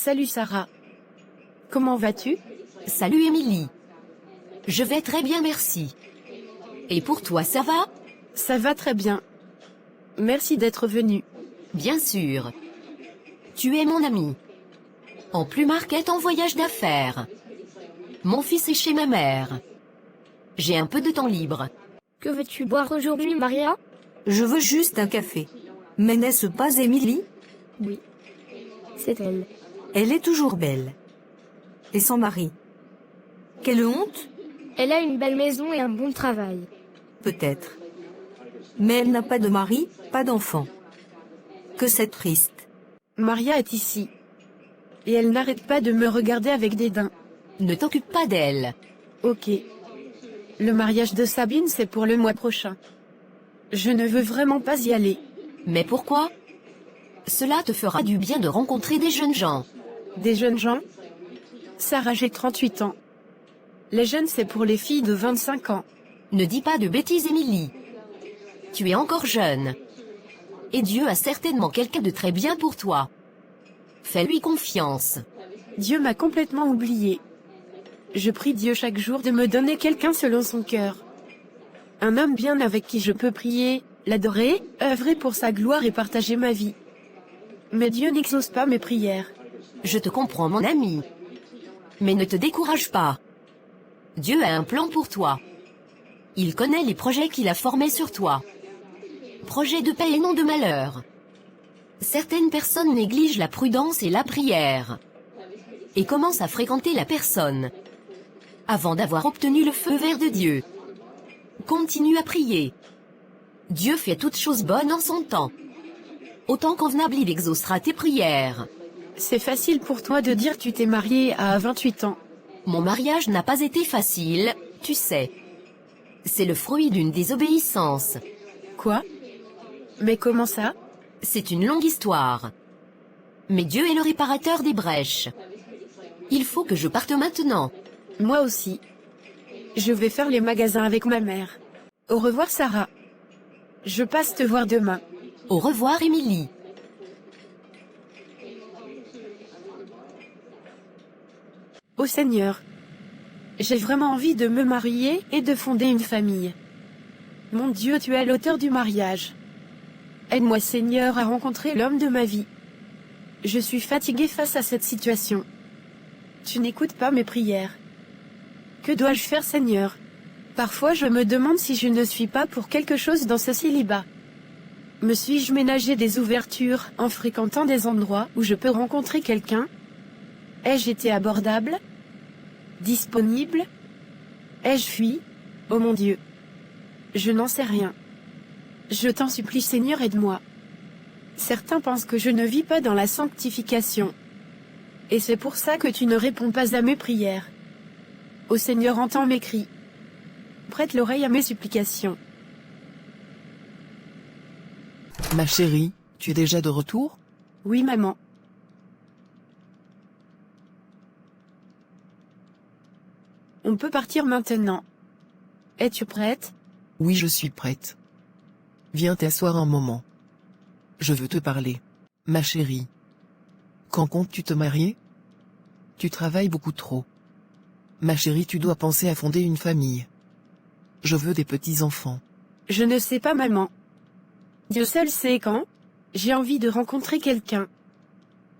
Salut Sarah. Comment vas-tu? Salut Émilie. Je vais très bien, merci. Et pour toi, ça va? Ça va très bien. Merci d'être venue. Bien sûr. Tu es mon ami. En Plus Market en voyage d'affaires. Mon fils est chez ma mère. J'ai un peu de temps libre. Que veux-tu boire aujourd'hui, Maria? Je veux juste un café. Mais n'est-ce pas Émilie? Oui. C'est elle. Elle est toujours belle. Et son mari? Quelle honte? Elle a une belle maison et un bon travail. Peut-être. Mais elle n'a pas de mari, pas d'enfant. Que c'est triste. Maria est ici. Et elle n'arrête pas de me regarder avec dédain. Ne t'occupe pas d'elle. Ok. Le mariage de Sabine, c'est pour le mois prochain. Je ne veux vraiment pas y aller. Mais pourquoi? Cela te fera du bien de rencontrer des jeunes gens. Des jeunes gens? Sarah, j'ai 38 ans. Les jeunes, c'est pour les filles de 25 ans. Ne dis pas de bêtises, Émilie. Tu es encore jeune. Et Dieu a certainement quelqu'un de très bien pour toi. Fais-lui confiance. Dieu m'a complètement oublié. Je prie Dieu chaque jour de me donner quelqu'un selon son cœur. Un homme bien avec qui je peux prier, l'adorer, œuvrer pour sa gloire et partager ma vie. Mais Dieu n'exauce pas mes prières. Je te comprends, mon ami. Mais ne te décourage pas. Dieu a un plan pour toi. Il connaît les projets qu'il a formés sur toi. Projets de paix et non de malheur. Certaines personnes négligent la prudence et la prière. Et commencent à fréquenter la personne. Avant d'avoir obtenu le feu vert de Dieu. Continue à prier. Dieu fait toutes choses bonnes en son temps. Au temps convenable, il exaucera tes prières. C'est facile pour toi de dire tu t'es mariée à 28 ans. Mon mariage n'a pas été facile, tu sais. C'est le fruit d'une désobéissance. Quoi? Mais comment ça? C'est une longue histoire. Mais Dieu est le réparateur des brèches. Il faut que je parte maintenant. Moi aussi. Je vais faire les magasins avec ma mère. Au revoir Sarah. Je passe te voir demain. Au revoir, Émilie. Ô Seigneur, j'ai vraiment envie de me marier et de fonder une famille. Mon Dieu, tu es l'auteur du mariage. Aide-moi Seigneur à rencontrer l'homme de ma vie. Je suis fatiguée face à cette situation. Tu n'écoutes pas mes prières. Que dois-je faire Seigneur? Parfois je me demande si je ne suis pas pour quelque chose dans ce célibat. Me suis-je ménagé des ouvertures en fréquentant des endroits où je peux rencontrer quelqu'un? Ai-je été abordable? Disponible? Ai-je fui? Oh mon Dieu! Je n'en sais rien. Je t'en supplie Seigneur, aide-moi. Certains pensent que je ne vis pas dans la sanctification. Et c'est pour ça que tu ne réponds pas à mes prières. Ô Seigneur, entends mes cris. Prête l'oreille à mes supplications. Ma chérie, tu es déjà de retour? Oui maman. On peut partir maintenant. Es-tu prête? Oui, je suis prête. Viens t'asseoir un moment. Je veux te parler. Ma chérie. Quand comptes-tu te marier? Tu travailles beaucoup trop. Ma chérie, tu dois penser à fonder une famille. Je veux des petits-enfants. Je ne sais pas maman. Dieu seul sait quand. J'ai envie de rencontrer quelqu'un.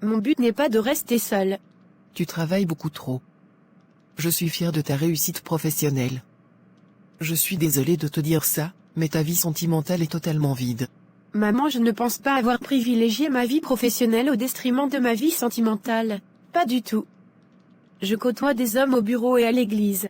Mon but n'est pas de rester seule. Tu travailles beaucoup trop. Je suis fière de ta réussite professionnelle. Je suis désolée de te dire ça, mais ta vie sentimentale est totalement vide. Maman, je ne pense pas avoir privilégié ma vie professionnelle au détriment de ma vie sentimentale. Pas du tout. Je côtoie des hommes au bureau et à l'église.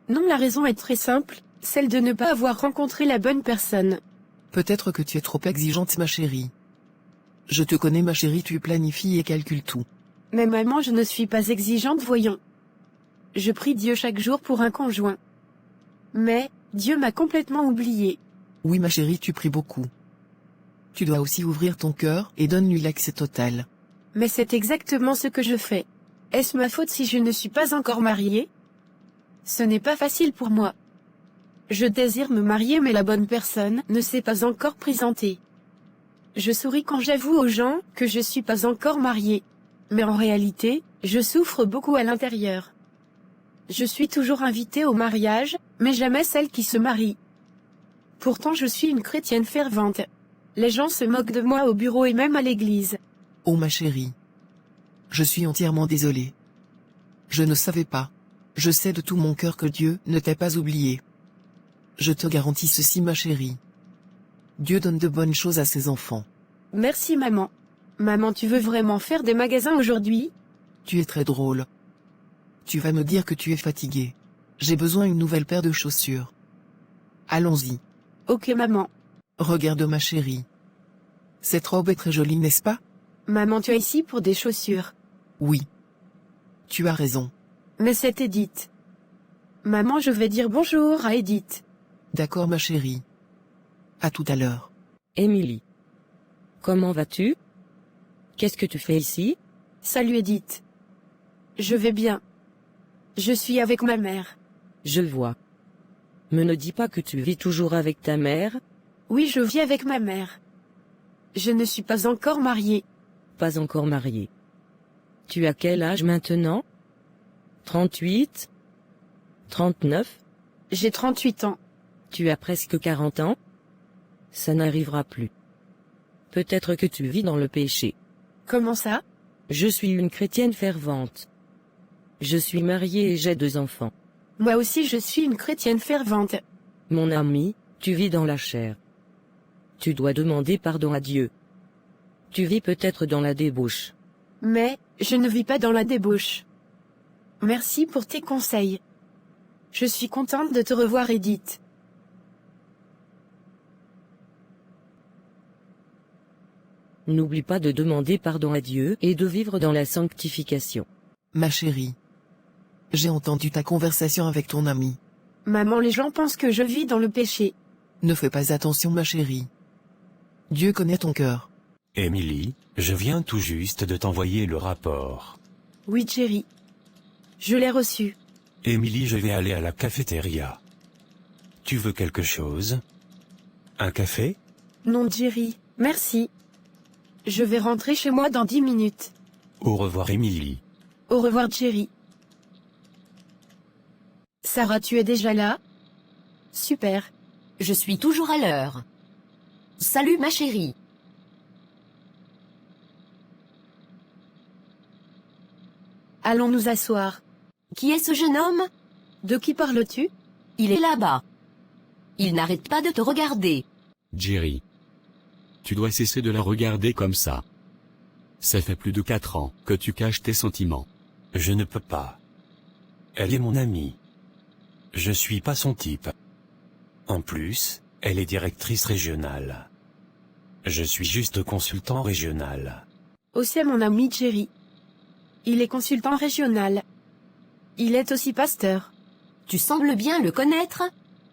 Non, la raison est très simple, celle de ne pas avoir rencontré la bonne personne. Peut-être que tu es trop exigeante, ma chérie. Je te connais, ma chérie, tu planifies et calcules tout. Mais maman, je ne suis pas exigeante, voyons. Je prie Dieu chaque jour pour un conjoint. Mais, Dieu m'a complètement oubliée. Oui, ma chérie, tu pries beaucoup. Tu dois aussi ouvrir ton cœur et donne-lui l'accès total. Mais c'est exactement ce que je fais. Est-ce ma faute si je ne suis pas encore mariée? Ce n'est pas facile pour moi. Je désire me marier mais la bonne personne ne s'est pas encore présentée. Je souris quand j'avoue aux gens que je suis pas encore mariée. Mais en réalité, je souffre beaucoup à l'intérieur. Je suis toujours invitée au mariage, mais jamais celle qui se marie. Pourtant je suis une chrétienne fervente. Les gens se moquent de moi au bureau et même à l'église. Oh ma chérie. Je suis entièrement désolé. Je ne savais pas. Je sais de tout mon cœur que Dieu ne t'a pas oublié. Je te garantis ceci ma chérie. Dieu donne de bonnes choses à ses enfants. Merci maman. Maman, tu veux vraiment faire des magasins aujourd'hui? Tu es très drôle. Tu vas me dire que tu es fatiguée. J'ai besoin d'une nouvelle paire de chaussures. Allons-y. Ok maman. Regarde ma chérie. Cette robe est très jolie, n'est-ce pas? Maman, tu es ici pour des chaussures. Oui. Tu as raison. Mais c'est Edith. Maman, je vais dire bonjour à Edith. D'accord ma chérie. À tout à l'heure. Émilie. Comment vas-tu? Qu'est-ce que tu fais ici? Salut Edith. Je vais bien. Je suis avec ma mère. Je vois. Me ne dis pas que tu vis toujours avec ta mère? Oui, je vis avec ma mère. Je ne suis pas encore mariée. Pas encore mariée. Tu as quel âge maintenant? 38? 39? J'ai 38 ans. Tu as presque 40 ans? Ça n'arrivera plus. Peut-être que tu vis dans le péché. Comment ça? Je suis une chrétienne fervente. Je suis mariée et j'ai 2 enfants. Moi aussi je suis une chrétienne fervente. Mon ami, tu vis dans la chair. Tu dois demander pardon à Dieu. Tu vis peut-être dans la débauche. Mais, je ne vis pas dans la débauche. Merci pour tes conseils. Je suis contente de te revoir Edith. N'oublie pas de demander pardon à Dieu et de vivre dans la sanctification. Ma chérie. J'ai entendu ta conversation avec ton ami. Maman, les gens pensent que je vis dans le péché. Ne fais pas attention ma chérie. Dieu connaît ton cœur. Émilie, je viens tout juste de t'envoyer le rapport. Oui, Jerry. Je l'ai reçu. Émilie, je vais aller à la cafétéria. Tu veux quelque chose? Un café? Non, Jerry, merci. Je vais rentrer chez moi dans 10 minutes. Au revoir Émilie. Au revoir, Jerry. Sarah, tu es déjà là? Super. Je suis toujours à l'heure. Salut ma chérie. Allons nous asseoir. Qui est ce jeune homme? De qui parles-tu? Il est là-bas. Il n'arrête pas de te regarder. Jerry. Tu dois cesser de la regarder comme ça. Ça fait plus de 4 ans que tu caches tes sentiments. Je ne peux pas. Elle est mon amie. Je suis pas son type. En plus, elle est directrice régionale. Je suis juste consultant régional. Aussi mon ami Jerry. Il est consultant régional. Il est aussi pasteur. Tu sembles bien le connaître.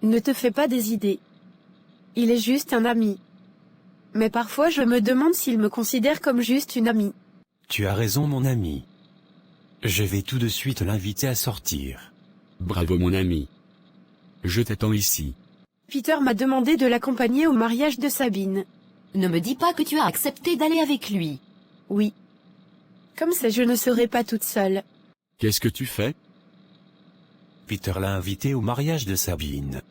Ne te fais pas des idées. Il est juste un ami. Mais parfois je me demande s'il me considère comme juste une amie. Tu as raison mon ami. Je vais tout de suite l'inviter à sortir. Bravo mon ami. Je t'attends ici. Peter m'a demandé de l'accompagner au mariage de Sabine. Ne me dis pas que tu as accepté d'aller avec lui. Oui. Comme ça je ne serai pas toute seule. Qu'est-ce que tu fais? Peter l'a invitée au mariage de Sabine.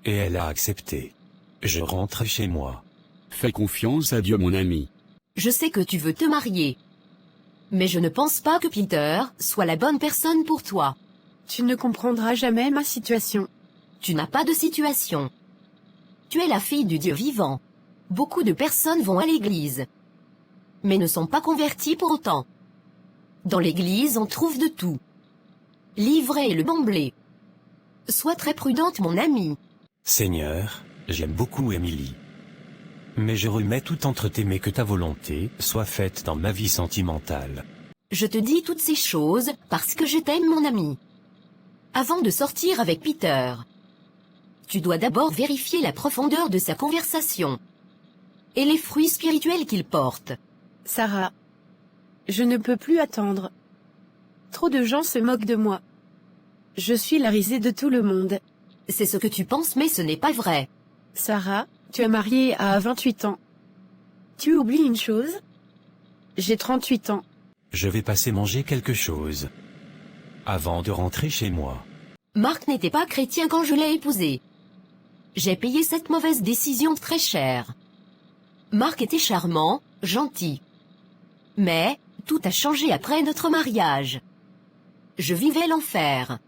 Et elle a accepté. Je rentre chez moi. Fais confiance à Dieu mon ami. Je sais que tu veux te marier. Mais je ne pense pas que Peter soit la bonne personne pour toi. Tu ne comprendras jamais ma situation. Tu n'as pas de situation. Tu es la fille du Dieu vivant. Beaucoup de personnes vont à l'église, mais ne sont pas converties pour autant. Dans l'église, on trouve de tout. L'ivraie et le bon blé. Sois très prudente, mon amie. Seigneur, j'aime beaucoup Émilie. Mais je remets tout entre tes mains, que ta volonté soit faite dans ma vie sentimentale. Je te dis toutes ces choses parce que je t'aime, mon ami. Avant de sortir avec Peter, tu dois d'abord vérifier la profondeur de sa conversation et les fruits spirituels qu'il porte. Sarah, je ne peux plus attendre. Trop de gens se moquent de moi. Je suis la risée de tout le monde. C'est ce que tu penses, mais ce n'est pas vrai. Sarah, tu es mariée à 28 ans. Tu oublies une chose? J'ai 38 ans. Je vais passer manger quelque chose. Avant de rentrer chez moi. Marc n'était pas chrétien quand je l'ai épousé. J'ai payé cette mauvaise décision très cher. Marc était charmant, gentil. Mais, tout a changé après notre mariage. Je vivais l'enfer.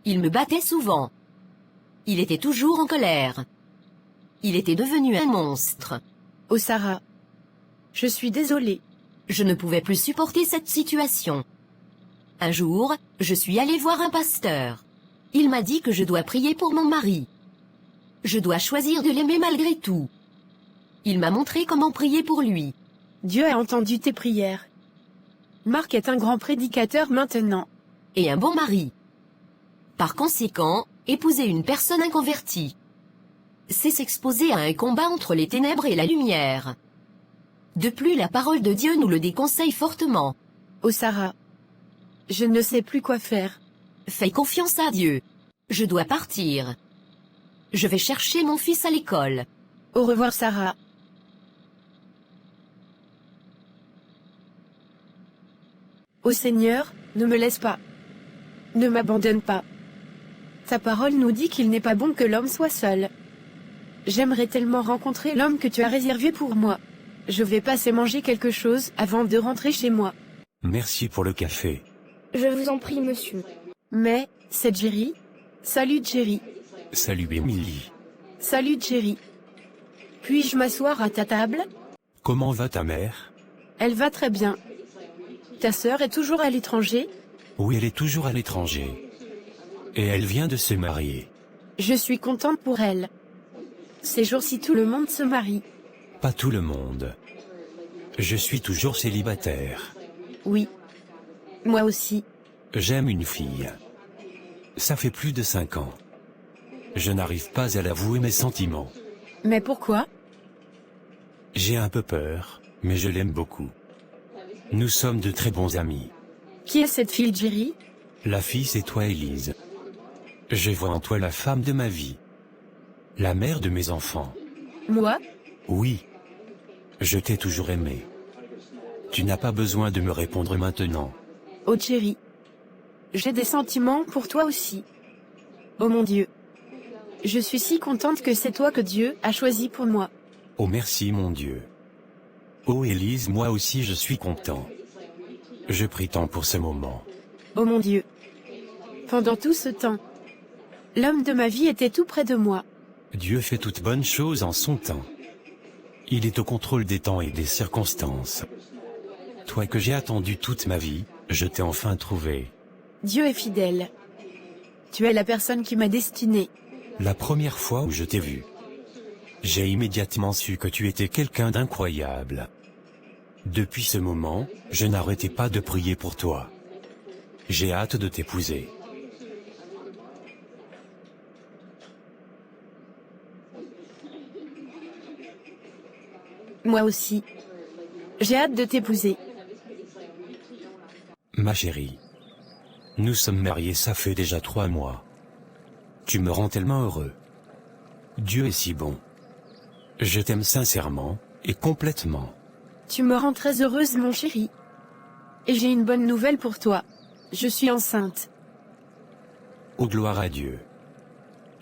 Il me battait souvent. Il était toujours en colère. Il était devenu un monstre. Oh Sarah. Je suis désolée. Je ne pouvais plus supporter cette situation. Un jour, je suis allée voir un pasteur. Il m'a dit que je dois prier pour mon mari. Je dois choisir de l'aimer malgré tout. Il m'a montré comment prier pour lui. Dieu a entendu tes prières. Marc est un grand prédicateur maintenant. Et un bon mari. Par conséquent, épouser une personne inconvertie, c'est s'exposer à un combat entre les ténèbres et la lumière. De plus, la parole de Dieu nous le déconseille fortement. Oh Sarah. Je ne sais plus quoi faire. Fais confiance à Dieu. Je dois partir. Je vais chercher mon fils à l'école. Au revoir Sarah. Ô Seigneur, ne me laisse pas. Ne m'abandonne pas. Ta parole nous dit qu'il n'est pas bon que l'homme soit seul. J'aimerais tellement rencontrer l'homme que tu as réservé pour moi. Je vais passer manger quelque chose avant de rentrer chez moi. Merci pour le café. Je vous en prie, monsieur. Mais, c'est Jerry. Salut Jerry. Salut Émilie. Salut Jerry. Puis-je m'asseoir à ta table? Comment va ta mère? Elle va très bien. Ta sœur est toujours à l'étranger? Oui, elle est toujours à l'étranger. Et elle vient de se marier. Je suis contente pour elle. Ces jours-ci tout le monde se marie. Pas tout le monde. Je suis toujours célibataire. Oui. Moi aussi. J'aime une fille. Ça fait plus de 5 ans. Je n'arrive pas à l'avouer mes sentiments. Mais pourquoi? J'ai un peu peur, mais je l'aime beaucoup. Nous sommes de très bons amis. Qui est cette fille, Jerry? La fille, c'est toi, Élise. Je vois en toi la femme de ma vie. La mère de mes enfants. Moi? Oui. Je t'ai toujours aimé. Tu n'as pas besoin de me répondre maintenant. Oh Jerry. J'ai des sentiments pour toi aussi. Oh mon Dieu. Je suis si contente que c'est toi que Dieu a choisi pour moi. Oh merci mon Dieu. Oh Élise, moi aussi je suis content. Je prie tant pour ce moment. Oh mon Dieu. Pendant tout ce temps, l'homme de ma vie était tout près de moi. Dieu fait toute bonne chose en son temps. Il est au contrôle des temps et des circonstances. Toi que j'ai attendu toute ma vie, je t'ai enfin trouvé. Dieu est fidèle. Tu es la personne qui m'a destinée. La première fois où je t'ai vu, j'ai immédiatement su que tu étais quelqu'un d'incroyable. Depuis ce moment, je n'arrêtais pas de prier pour toi. J'ai hâte de t'épouser. Moi aussi. J'ai hâte de t'épouser. Ma chérie, nous sommes mariés ça fait déjà 3 mois. Tu me rends tellement heureux. Dieu est si bon. Je t'aime sincèrement et complètement. Tu me rends très heureuse, mon chéri. Et j'ai une bonne nouvelle pour toi. Je suis enceinte. Oh gloire à Dieu.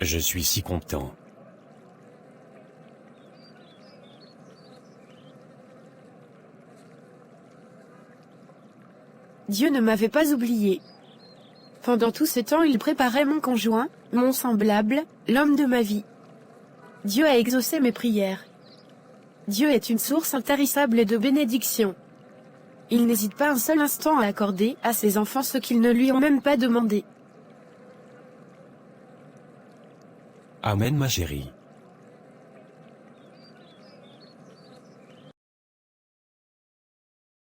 Je suis si content. Dieu ne m'avait pas oublié. Pendant tout ce temps, il préparait mon conjoint, mon semblable, l'homme de ma vie. Dieu a exaucé mes prières. Dieu est une source intarissable de bénédiction. Il n'hésite pas un seul instant à accorder à ses enfants ce qu'ils ne lui ont même pas demandé. Amen ma chérie.